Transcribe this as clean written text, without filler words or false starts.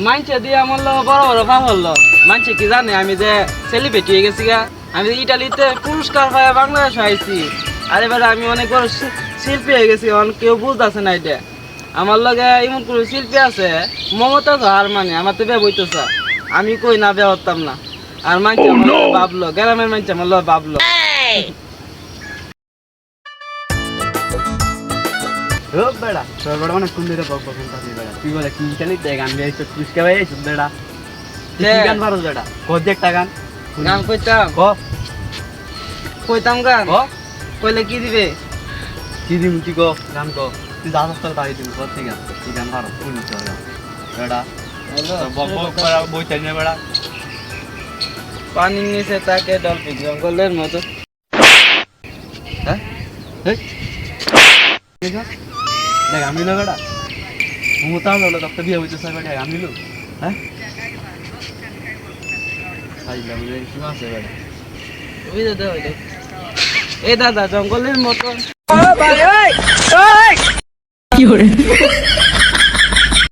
মানছে দিয়ে আমার বড় বড় ভাব হলো মানছে কি জানে আমি যে সেলিব্রিটি হয়ে গেছি গা আমি ইটালিতে পুরস্কার পাই বাংলাদেশ আইছি আর এবারে আমি অনেক বড় শিল্পী হয়ে গেছি অনেক কেউ বুঝতেছে না এটা আমার লগে এমন কোনো শিল্পী আছে মমতা আর মানে আমার তো বিয়ে বইতেছে আমি কই না বিয়ে হতাম না আর মানছে ভাবলো গ্রামের মানছে আমার লগে ভাবলো ও বেড়া তোর বড় মানে কোন দিকে বক বকন পাবি বেড়া তুই বলে কি জানি দেখ গান গাইছ পুরস্কার পাই আইছ বেড়া কি গান পারো বেড়া কত একটা গান গান কইতাম কইতাম গান কইলে কি দিবে কি দিম কি কো গান কো তুই যা রাস্তার তাই দিম কত গান কি গান পারো কোন তোর গান বেড়া বক বক বেড়া বই চাই না বেড়া পানির নিচে তাকে ডলফিন জঙ্গলের মতো হ্যাঁ দেখ আমি লো বেড়া মমতা হলো ডক্টর বিয়ে হইতে চাই বেড়া আমি লো হ্যাঁ আইলা বলে কি আছে বেড়া ওই দাদা এই দাদা জঙ্গলের মতো কি করে